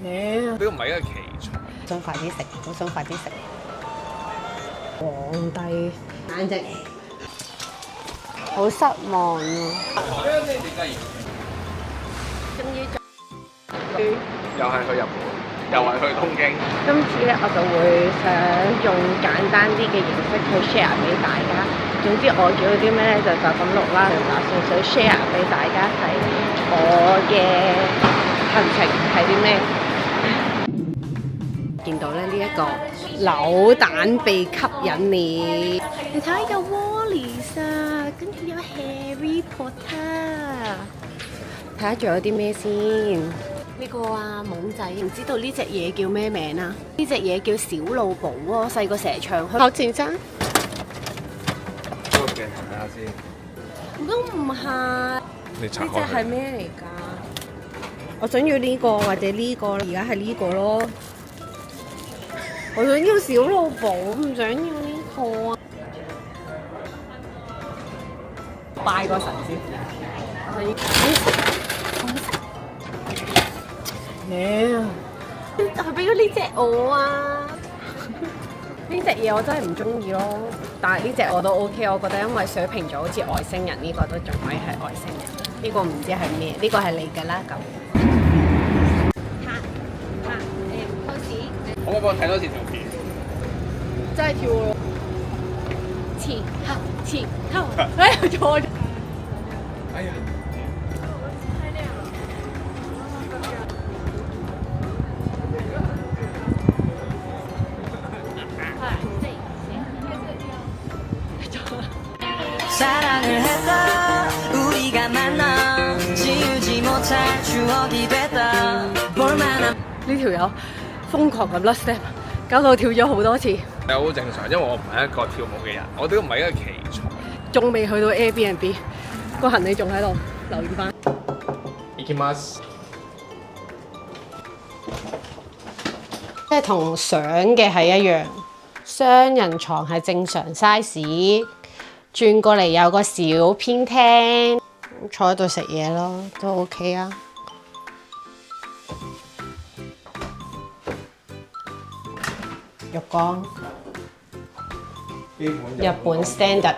呢個唔係一個奇才。想快啲食，好想快啲食。皇帝簡直好失望啊！終於又係去日本，又係去東京。今次咧，我就會想用簡單啲嘅形式去 share 俾大家。總之我叫啲咩咧就咁錄啦，就打算想 share 俾大家睇我嘅行程係啲咩。見到咧呢一個扭蛋被吸引了，你睇下有 Wallis 啊，跟住有 Harry Potter， 睇下仲有啲咩先？呢個啊懵仔，唔知道呢隻嘢叫咩名啊？呢隻嘢叫小露寶喎，細個成日唱去學前真。嗰個鏡頭睇下先。都唔係，你拆開呢隻係咩嚟㗎？我想要呢個或者呢個，而家係呢個咯。我想要小露寶，唔想要呢個啊！拜個神先。佢俾咗呢隻我啊！呢隻嘢我真係唔中意咯，但係呢隻我都 OK， 我覺得因為水瓶座好似外星人，呢個都仲可以係外星人。呢個唔知係咩，呢個係你㗎啦咁。可唔可以幫我睇多次條片？真係跳喎！前後，哎呀錯咗！哎呀！呢條友瘋狂咁甩 step，搞到我跳咗好多次。係好正常，因為我唔係一個跳舞嘅人，我都唔係一個奇才。仲未去到 Airbnb，個行李仲喺度，留意翻。行きます。即係同相嘅係一樣，雙人床係正常 size， 轉過嚟有個小偏廳，坐喺度食嘢咯，都 OK 啊。浴缸，日本 standard。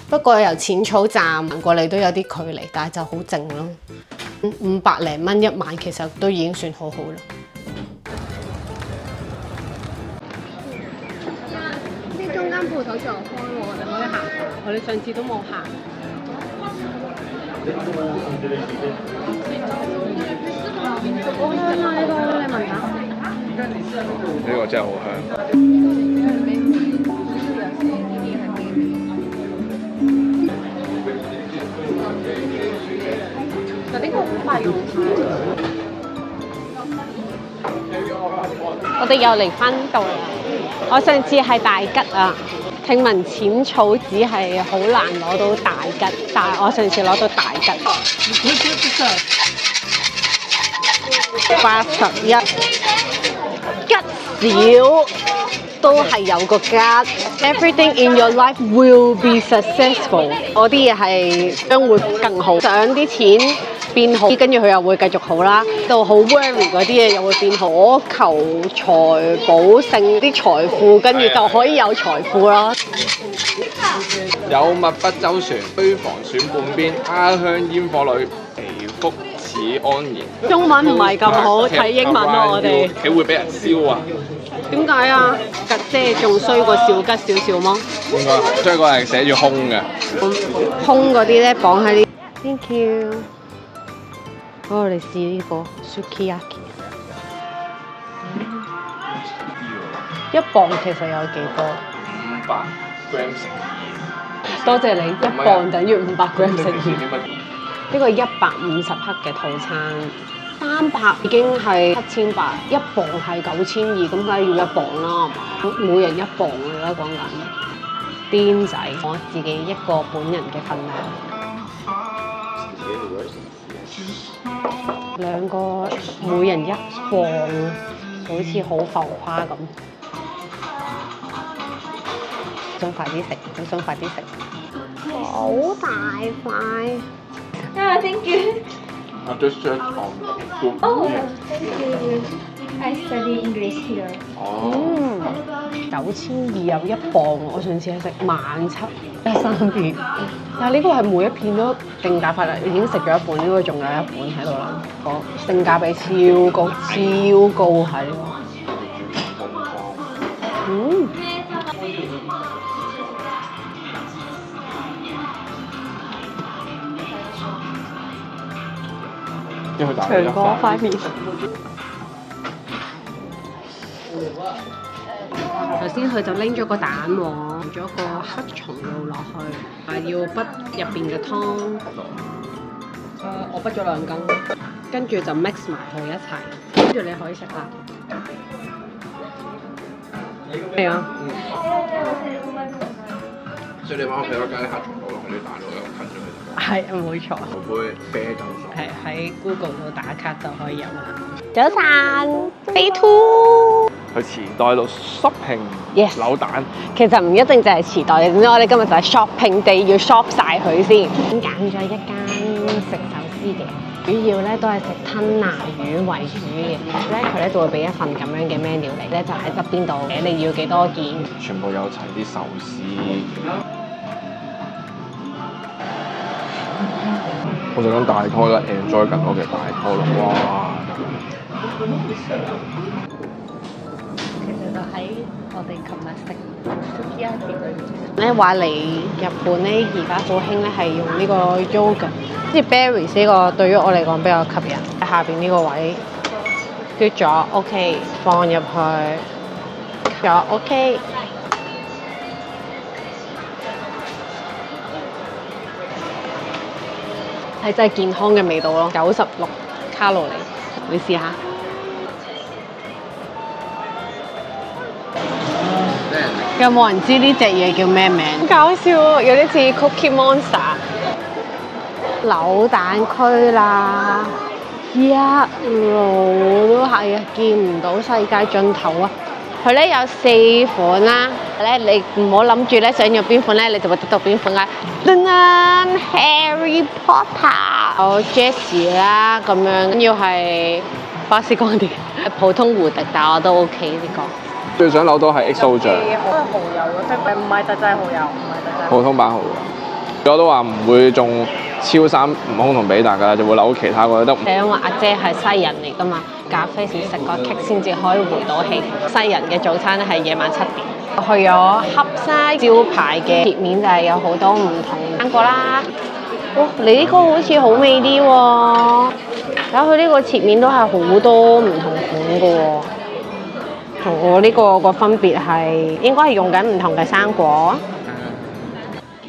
不過由淺草站行過嚟都有啲距離，但係就好靜咯。500零蚊一晚，其實都已經算好好啦。呢中間鋪頭仲有開喎，我哋可以行。我哋上次都冇行。好香啊！呢個你聞下。呢個真係好香。但呢個好快用晒。我哋又嚟翻度啦。我上次係大吉啊，聽聞淺草紙係好難攞到大吉，但係我上次攞到大吉。81吉少都係有個吉。Everything in your life will be successful。我啲嘢係將會更好，想啲錢變好，跟住佢又會繼續好啦。到好 worry 嗰啲嘢又會變好，我求財寶勝啲財富，跟住就可以有財富啦。有物不周旋，虛防損半邊，家鄉煙火裏，祈福此安然。中文唔係咁好，睇英文咯我哋。佢會俾人燒啊！點解啊？吉姐仲衰過小吉少少麼？應該係，所以個係寫住空嘅。空嗰啲咧綁喺呢。Thank you。好，我哋試呢個 sukiyaki。一磅其實有幾多500 gram 乘2。多謝你，一磅等於500 gram 乘2。呢個150克嘅套餐，300已經係7800，一磅係9200，咁梗係要一磅啦，每人一磅㗎啦，講緊。癲仔，我自己一個本人嘅份量。兩個每人一磅，好似好浮誇咁。想快啲食，好想快啲食。好大塊。因為thank you。just search on Google. Oh, thank you. I study English here. 哦， 9,200有1磅，我上次係食17,3片，但係呢個係每一片都定價法啦，已經食咗一半，呢個仲有一半喺度啦，個性價比超高係呢個。因為佢大長過塊面。頭先佢就拎咗個蛋黃，咗個黑松露落去，話要畢入邊嘅湯。我畢咗2羹，跟住就 mix 埋佢一齊，跟住你可以食啦。係啊。所以你翻屋企嗰間黑松露落去啲蛋度，又近咗佢。係冇錯。杯啤酒水。係喺 Google 度打卡就可以有啦。早晨 ，Day 2。去池袋度 shopping Yes 扭蛋。其實唔一定就係池袋嘅，總之我哋今日就係 shopping day，要 shop 晒佢先。揀咗一間食壽司嘅，主要咧都係食吞拿魚為主嘅。咧佢咧就會俾一份咁樣嘅 menu 嚟咧，就喺側邊度嘅，你要幾多件？全部有齊啲壽司。我就講大拖啦 ，enjoy 緊我嘅大拖啦，哇！其實就喺我哋琴日食 Sukiya 裏面咧話嚟日本咧，而家好興咧係用呢個 yogurt， 即係 berries 呢個對於我嚟講比較吸引。喺下邊呢個位嘟咗 OK， 放入去咗 OK。係真係健康嘅味道咯，96卡路里，你試下。有冇人知呢隻嘢叫咩名？好搞笑喎，有啲似 Cookie Monster。扭蛋區啦，一路都係啊，見唔到世界盡頭啊！佢咧有4款啦，咧你唔好諗住咧想要邊款咧，你就會得到邊款㗎。Harry Potter， 有 Jessie 啦咁樣，要係巴斯光年，普通胡迪，但我都 OK 呢個。最想扭到係 XO 醬，都係蠔油嘅，即係唔係特製蠔油，唔係特製。普通版蠔油。我都話唔會中超三悟空同比達㗎啦，就會扭其他個得。因為阿姐係西人嚟㗎嘛，咖啡先食個 cake 先至可以回到氣。西人嘅早餐咧係夜晚7點。去咗黑沙招牌嘅切面就係有好多唔同生果啦。哇！你呢個好似好味啲喎，睇佢呢個切面都係好多唔同款㗎喎。同我呢個個分別係應該係用緊唔同嘅生果。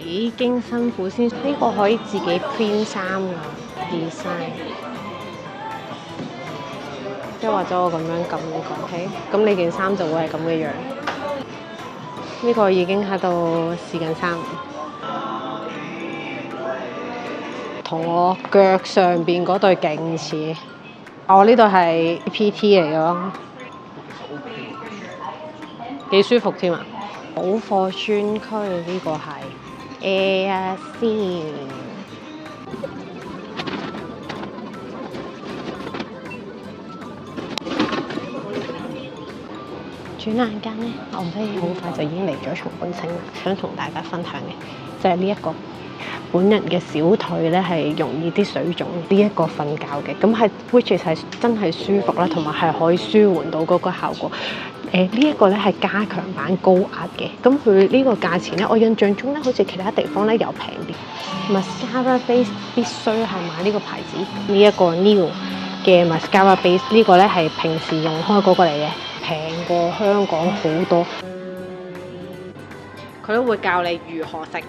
幾經辛苦先，呢個可以自己 print 衫㗎 design， 即係或者我咁樣撳個 OK， 咁你件衫就會係咁嘅樣。呢個已經喺度試緊衫，同我腳上邊嗰對勁似。我呢對係 PT 嚟嘅咯，幾舒服添啊！補貨專區呢個係。先轉眼間咧，我唔知好快就已經嚟咗松本清啦。想同大家分享嘅就係呢一個本人嘅小腿咧係容易啲水腫，呢一個瞓覺嘅，咁係 which is 係真係舒服啦，同埋係可以舒緩到嗰個效果。呢一個咧係加強版高壓嘅，咁佢呢個價錢咧，我印象中咧好似其他地方咧又平啲。Mascara base 必須係買呢個牌子，呢一個 New 嘅 Mascara base 呢個咧係平時用開嗰個嚟嘅，平過香港好多。佢都會教你如何食，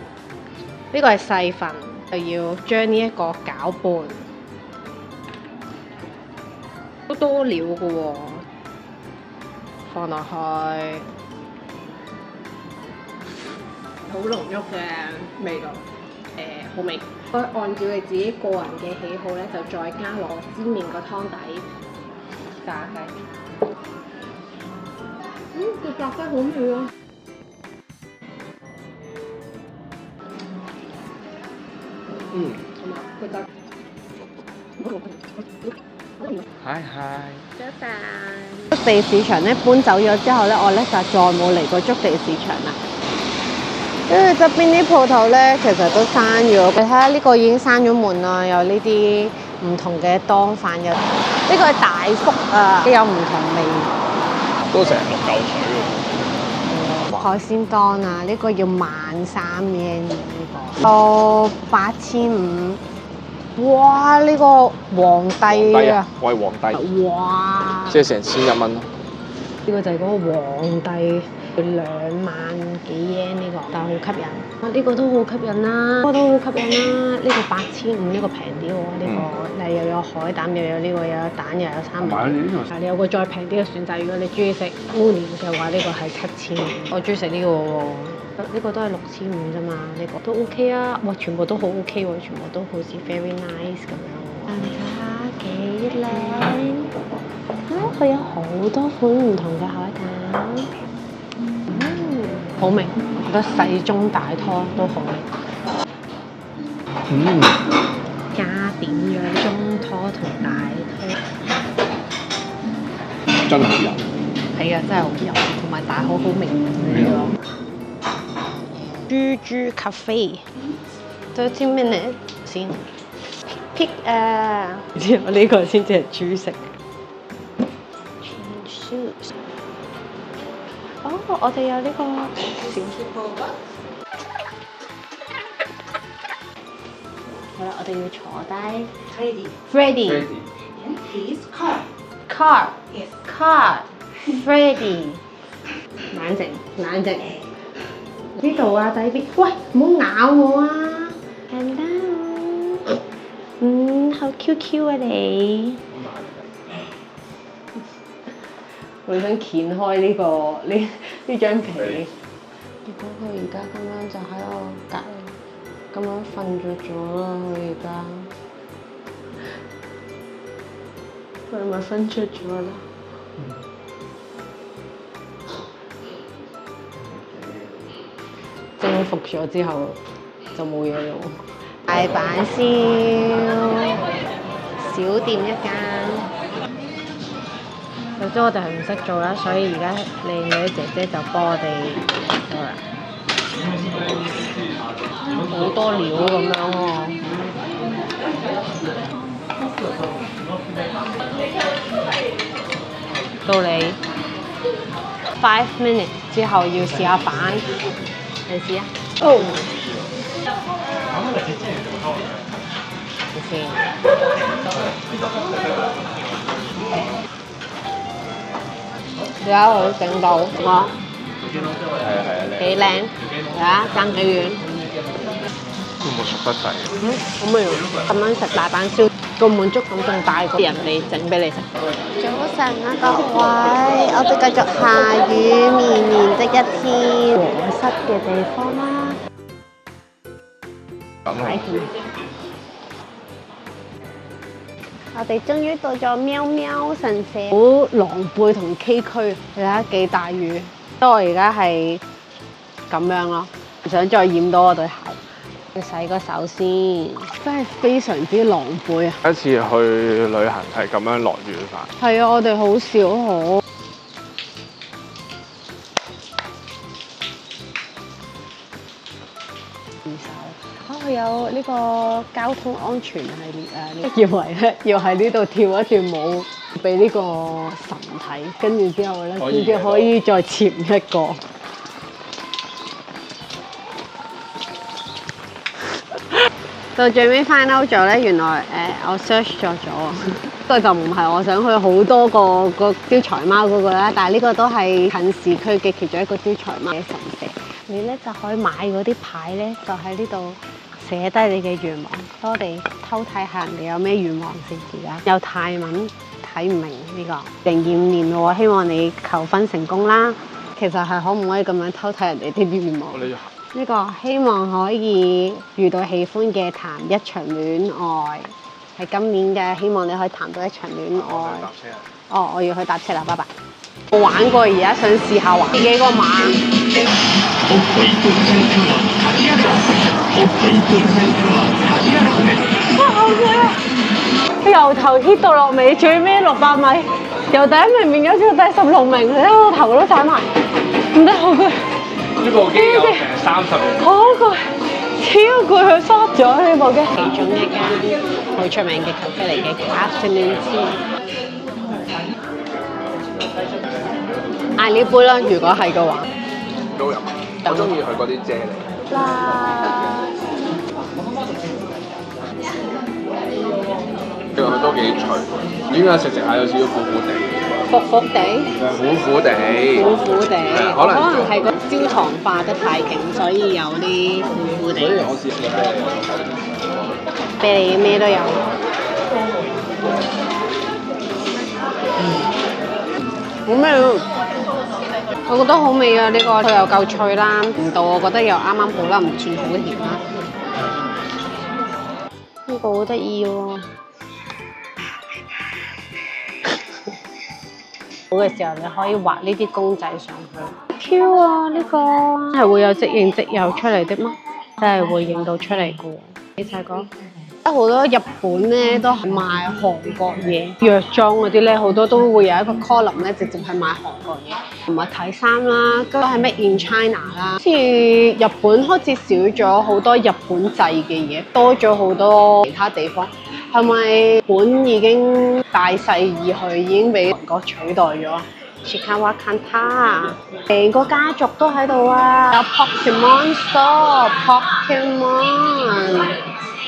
呢個係細份，就要將呢一個攪拌，都多料㗎喎。放落去，好濃郁嘅味道，好味。可以按照你自己個人嘅喜好咧，就再加落煎麵個湯底炸雞。個炸雞好味啊！同埋佢炸嗨嗨，早晨。築地市場咧搬走咗之後咧，我咧就再冇嚟過築地市場啦。跟住側邊啲鋪頭咧，其實都閂咗。你睇下呢個已經閂咗門啦，有呢啲唔同嘅當飯嘅。呢個係大福啊，都有唔同味。都成6嚿水喎。海鮮檔啊，呢個要13,000呢個，到8,500。哇！呢個皇帝啊，喂皇帝，哇！即係成1100蚊咯。呢個就係嗰個皇帝，2萬幾yen呢個，但係好吸引。呢個都好吸引啦，呢個都好吸引啦。呢個8,500，呢個平啲喎，呢個又有海膽，又有呢個，又有蛋，又有三文。但係你有個再平啲嘅選擇，如果你中意食烏年嘅話，呢個係7,500。我中意食呢個喎。呢個都係6,500啫嘛，呢個都 OK 啊！哇，全部都好 OK 喎，全部都好似 very nice 咁樣。睇下幾靚啊！佢有好多款唔同嘅海膽，好味，我覺得細中大拖都好味。加點樣中拖同大拖，真係好飲。係啊，真係好飲，同埋大好味呢個。豬豬 cafe 30 minutes 先 pick 啊！之後呢個先至係豬食。哦，我哋有呢個小好啦，我哋要坐低。Freddy。And please card. Car。Yes. Car。Freddy。冷靜，冷靜。呢度啊，底邊，喂，唔好咬我啊 ！Hello，好 Q 啊你。我想掀開呢個呢張被。結果佢而家咁樣就喺我隔離，咁樣瞓着咗啦。佢咪瞓着咗啦。征服咗之後就冇嘢咯。大阪燒小店一間，總之我哋係唔識做啦，所以而家靚女姐姐就幫我哋做啦。好多料咁樣喎。到你5 minutes 之後要試下飯。你試啊！哦，你先。而家我整到我。係。幾靚，係啊，爭幾遠。會唔會熟得滯？好味喎！咁樣食大阪燒，個滿足感仲大過人哋整俾你食。早晨啊，各位，我哋繼續下雨綿綿的一天，和室嘅地方啦。咁啊！我哋終於到咗喵喵神社，好狼狽同崎嶇，你睇下幾大雨。不過我而家係咁樣咯，唔想再染到我對鞋。要洗個手先，真係非常之狼狽啊！第一次去旅行係咁樣落雨法。係啊，我哋好少可。佢有呢個交通安全系列啊！以為咧要喺呢度跳一段舞俾呢個神睇，跟住之後咧先至可以再潛一個。到最尾 find out 咗咧，原來我 search 咗，不過就唔係我想去好多個招財貓嗰個啦，但係呢個都係近市區嘅其中一個招財貓嘅神社。你咧就可以買嗰啲牌咧，就喺呢度寫低你嘅願望。我哋偷睇下人哋有咩願望先。而家有泰文睇唔明呢個。2025年喎，希望你求婚成功啦。其實係可唔可以咁樣偷睇人哋啲願望？呢個希望可以遇到喜歡嘅談一場戀愛，係今年嘅，希望你可以談到一場戀愛。哦，我要去搭車啦，拜拜。我玩過，而家想試下玩自己個馬。哇，好攰啊！哎由頭 hit 到落尾，最尾600米，由第一名變咗做第16名，你睇我頭都散埋，唔得好攰。呢部機有成30年。好攰，超攰，佢縮咗呢部機。其中一間好出名嘅咖啡嚟嘅 Afternoon Tea。嗌呢杯啦，如果係嘅話。都有，我中意佢嗰啲啫喱。啦，因為佢都幾脆，點解食下有少少苦苦地？苦苦地。苦苦地。苦苦地，可能係個焦糖化得太勁，所以有啲苦苦地。所以我試過啤梨咩都有。好味喎！我覺得好味啊！呢個佢又夠脆啦，味道我覺得又啱啱好啦，唔算好甜啦。呢個好得意喎！好嘅時候，你可以畫呢啲公仔上去。Q 啊！呢個係會有即影即有出嚟的嗎？真係會影到出嚟嘅喎。你睇過？好多日本咧都係賣韓國嘢，藥妝嗰啲咧好多都會有一個 column 咧，直接係賣韓國嘢，同埋睇衫啦，都係 Made in China 啦。好似日本開始少咗好多日本製嘅嘢，多咗好多其他地方。係咪本已經大勢而去，已經俾韓國取代咗？Chikawa Kanta， 成個家族都喺度啊！有 Pokemon Store，Pokemon。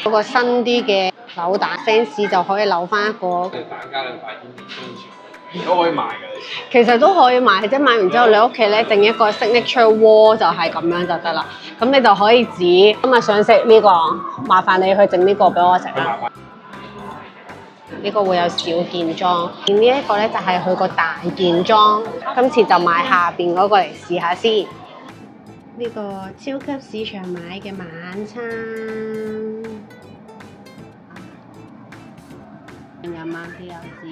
嗰個新啲嘅扭蛋 fans 就可以扭翻一個。蛋加兩塊天都可以賣㗎。其實都可以買，即係買完之後你屋企咧整一個 signature wall 就係咁樣就得啦。咁你就可以指今日想食呢個，麻煩你去整呢個俾我食啦。呢個會有小件裝，呢一個咧就係佢個大件裝。今次就買下邊嗰個嚟試下先。呢個超級市場買嘅晚餐。有嗎？啲有紙。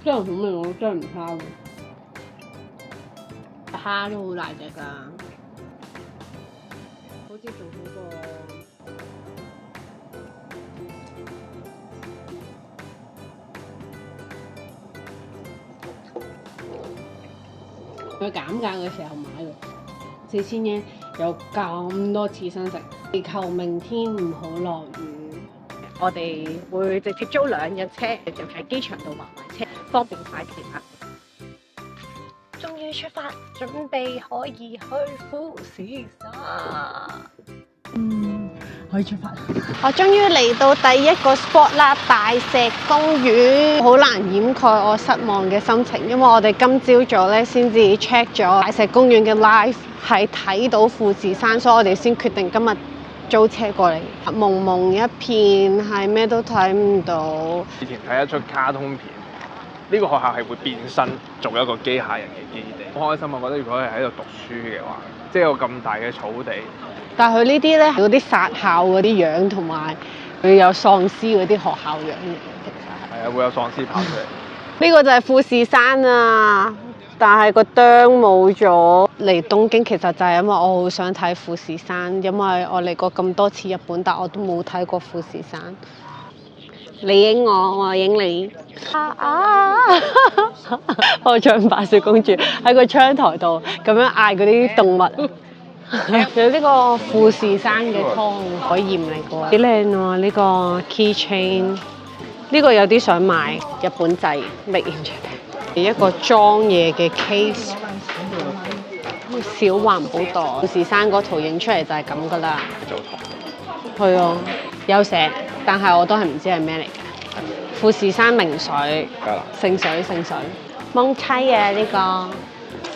真係好味，我真係唔差喎。蝦都好大隻㗎，好似仲好過。佢減價嘅時候買嘅，4000yen有咁多刺身食，祈求明天唔好落雨。我哋會直接租2日車，就喺機場度還埋車，方便快捷啦。終於出發，準備可以去富士山。可以出發。我終於嚟到第一個 spot 啦，大石公園。好難掩蓋我失望嘅心情，因為我哋今朝早咧先至 check 咗大石公園嘅 live， 係睇到富士山，所以我哋先決定今日租車過嚟。蒙蒙一片，係咩都睇唔到。以前睇一出卡通片，呢個學校係會變身做一個機械人嘅基地。好開心，我覺得如果係喺度讀書嘅話，即係有咁大嘅草地。但係佢呢啲咧，嗰啲殺校嗰啲樣，同埋佢有喪屍嗰啲學校樣嘅，其實係。係啊，會有喪屍跑出嚟。呢個就係富士山啊！但係個燈冇咗。嚟東京其實就係因為我好想睇富士山，因為我嚟過咁多次日本，但我都冇睇過富士山。你影我，我影你。我唱白雪公主喺個窗台度咁樣嗌嗰啲動物。有呢個富士山嘅湯海鹽嚟嘅，幾靚喎！呢個 keychain， 呢個有啲想買，日本製 made in Japan， 一個裝嘢嘅 case， 小環保袋。富士山嗰圖影出嚟就係咁噶啦。係啊，有寫，但係我都係唔知係咩嚟嘅。富士山名水，聖水，蒙梯啊！呢個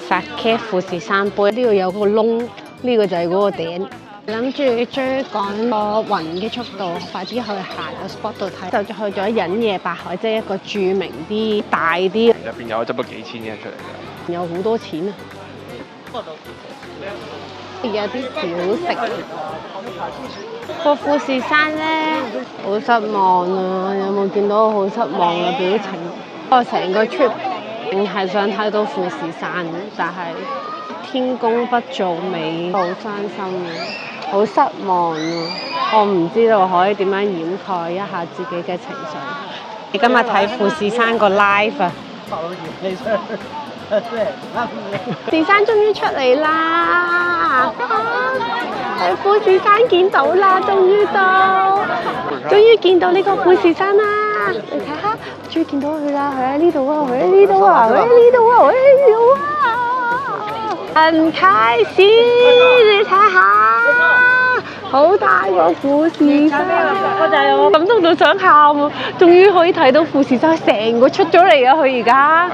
Sake 富士山杯，呢度有個窿。呢個就係嗰個頂，諗住追趕個雲嘅速度，快啲去行個 spot 度睇，就去咗忍野八海，即係一個著名啲、大啲。入邊有執咗幾千嘢出嚟㗎，有好多錢啊！有啲小食。個富士山咧，好失望啊！有冇見到好失望嘅表情？我成個 trip 淨係想睇到富士山，但係天公不造美，好傷心啊！好失望啊！我唔知道可以點樣掩蓋一下自己嘅情緒。你今日睇富士山個 live 啊！富士山終於出嚟啦！喺富士山見到啦，終於見到呢個富士山啦！你睇下，終於見到佢啦！佢喺呢度啊！佢喺呢度啊！佢喺呢度啊！佢喺呢度啊！很開心，你睇下。好大個富士山，我感動到想喊啊！終於可以睇到富士山成個出咗嚟啊！佢而家，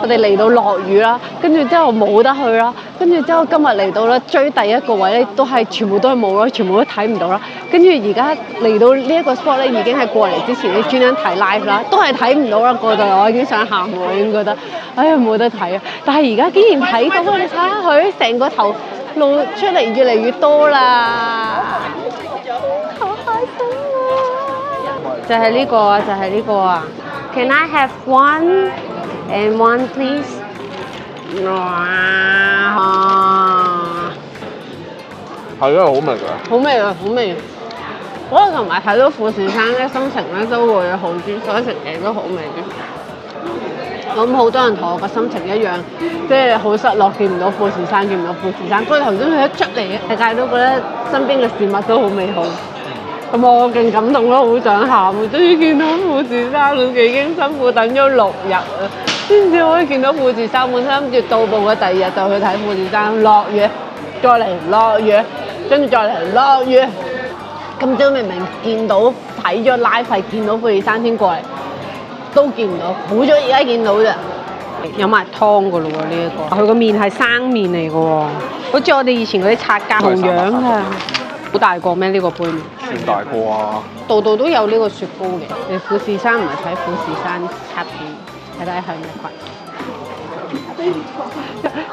我哋嚟到落雨啦，跟住之後冇得去啦，跟住之後今日嚟到咧追第一個位咧，都係全部都係冇啦，全部都睇唔到啦。跟住而家嚟到呢一個 spot 咧，已經係過嚟之前你專登睇 live 啦，都係睇唔到啦。過到嚟我已經想喊，我已經覺得，哎呀冇得睇啊！但係而家竟然睇到啊！你睇下佢成個頭露出嚟越嚟越多啦，好開心啊！就係呢個啊，就係呢個啊。Can I have one and one please？ 哇！係因為好味㗎。好味啊！好味啊！嗰個同埋睇到富士山咧，心情咧都會好啲，所以食嘢都好味啲。咁好多人同我個心情一樣，即係好失落，見唔到富士山，見唔到富士山。不過頭先佢一出嚟，世界都覺得身邊嘅事物都好美好。咁我勁感動咯，好想喊啊！終於見到富士山，我已經辛苦等咗6日啊，先至可以見到富士山。本身諗住到步嘅第2日就去睇富士山，落雨，再嚟落雨，跟住再嚟落雨。今朝明明見到睇咗 live 係見到富士山先過嚟。都見唔到，好咗而家見到啫。有埋湯噶咯喎，呢一個。佢個麵係生麵嚟嘅喎，好似我哋以前嗰啲擦膠同樣嘅。好大個咩？呢個杯麵？算大個啊！度度都有呢個雪糕嘅。你富士山唔係睇富士山卡片，睇睇係咩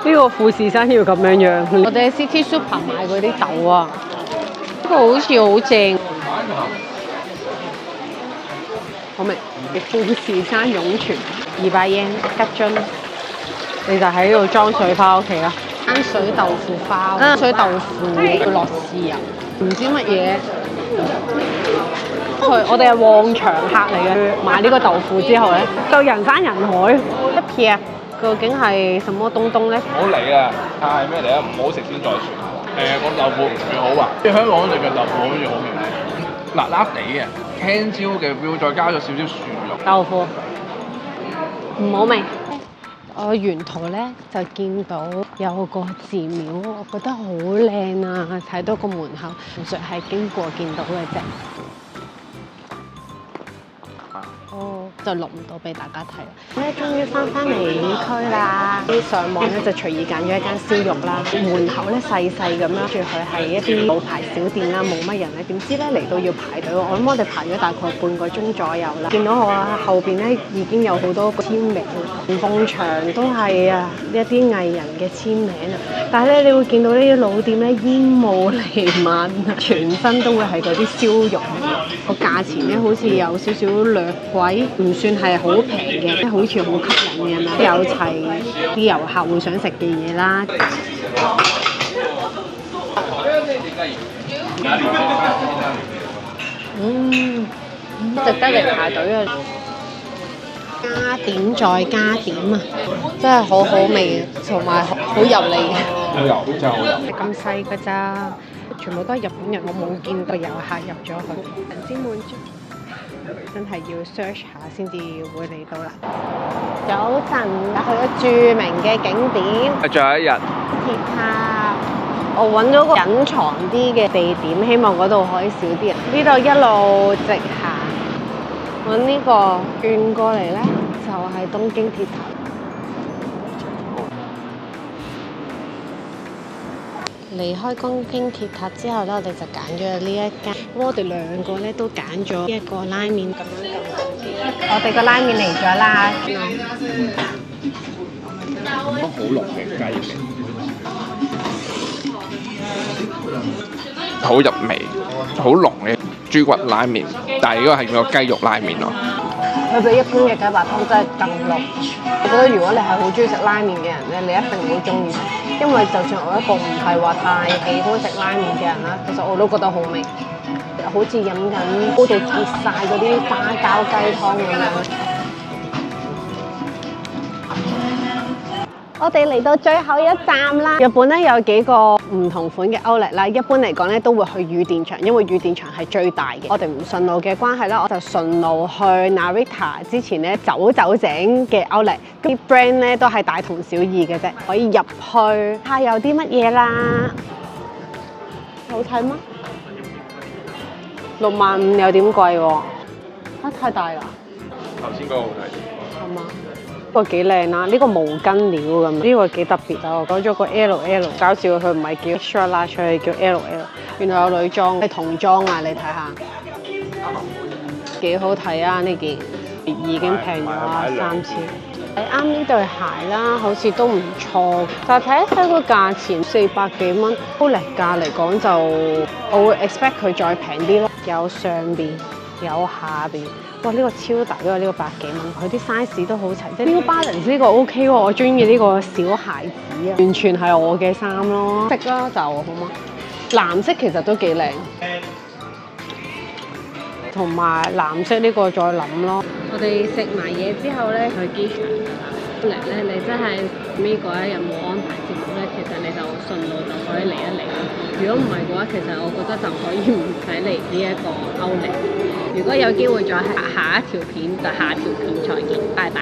裙？呢個富士山要咁樣樣。我哋喺 City Super 買嗰啲豆啊，呢個好似好正。好味！富士山湧泉200 yen 吉樽，你就喺度裝水翻屋企啦。山水豆腐花，山水豆腐落豉油，唔知乜嘢。我哋係旺場客嚟嘅，買呢個豆腐之後咧，就人山人海一撇。究竟係什麼東東咧？唔好理啊！係咩嚟啊？唔好食先再算。個豆腐唔算好啊，即係香港食嘅豆腐好似好味，辣辣地嘅。青椒嘅 feel 再加咗少少薯肉，豆腐唔好味。我沿途咧就見到有個寺廟，我覺得好靚啊！睇到個門口，純粹係經過見到嘅啫。哦，就錄唔到俾大家睇啦。咧終於翻嚟市區啦！上網咧就隨意揀咗一間燒肉啦，門口咧細細咁樣，住佢係一啲老牌小店啦，冇乜人咧。點知咧嚟到要排隊，我諗我哋排咗大概半個鐘左右啦。見到我啊，後邊咧已經有好多簽名，全埲牆都係啊一啲藝人嘅簽名啊。但係咧，你會見到呢啲老店咧煙霧瀰漫啊，全身都會係嗰啲燒肉，個價錢咧好似有少少略貴，唔算係好平嘅，好似好吸引嘅咁樣，有齊啲遊客會想食嘅嘢啦。值得嚟排隊啊！加點再加點啊！真係好好味，同埋好入味嘅。好油，真係好油。咁細㗎咋，全部都係日本人，我冇見過遊客入咗去。人先滿足，真係要 search 下先至會嚟到啦。早晨，去咗著名嘅景點。最後一日。鐵塔，我揾咗個隱藏啲嘅地點，希望嗰度可以少啲人。呢度一路直行，揾呢個轉過嚟咧，就係東京鐵塔。離開東京鐵塔之後咧，我哋就揀咗呢一間。咁我哋兩個咧都揀咗一個拉麵咁樣咁。我哋個拉麵嚟咗啦。都好濃嘅雞味，好入味，好濃嘅豬骨拉麵，但係呢個係個雞肉拉麵咯。佢比一般嘅雞白湯真係更濃。我覺得如果你係好中意食拉麵嘅人咧，你一定會中意食。因為就算我一個唔係話太喜歡食拉麵嘅人啦，其實我都覺得好味，好似飲緊高度結晒嗰啲花膠雞湯咁樣。我哋嚟到最後一站啦！日本咧有幾個唔同款嘅 outlet 啦，一般嚟講咧都會去羽電場，因為羽電場係最大嘅。我哋唔順路嘅關係啦，我就順路去 Narita 之前咧走井嘅 outlet，啲 brand 咧都係大同小異嘅啫，可以入去睇下有啲乜嘢啦。好睇嗎？65,000有點貴喎，太大啦！頭先嗰個好睇。係嘛？呢個幾靚啦，呢個毛巾料咁，呢個幾特別啊！我講咗個 LL， 搞笑佢唔係叫 extra large， 佢係叫 LL。原來有女裝係童裝啊！你睇下，幾好睇啊！呢件已經平咗啦，3000。你啱呢對鞋啦，好似都唔錯，就睇一睇個價錢400幾蚊，高力價嚟講就我會 expect 佢再平啲咯。有上邊有下邊。哇！呢個超大，因為呢個100幾蚊，佢啲 size 都好齊。即係呢個 balance 呢個 OK 喎，我中意呢個小孩子啊，完全係我嘅衫咯。色啦就好嗎？藍色其實都幾靚，同埋藍色呢個再諗咯。我哋食埋嘢之後咧，去機場㗎啦。嚟咧，你真係尾嗰一日冇安排節目咧，其實你就順路就可以嚟一嚟。如果唔係嘅話，其實我覺得就可以唔使嚟呢一個歐力。如果有機會再下一條片，就下條片再見，拜拜。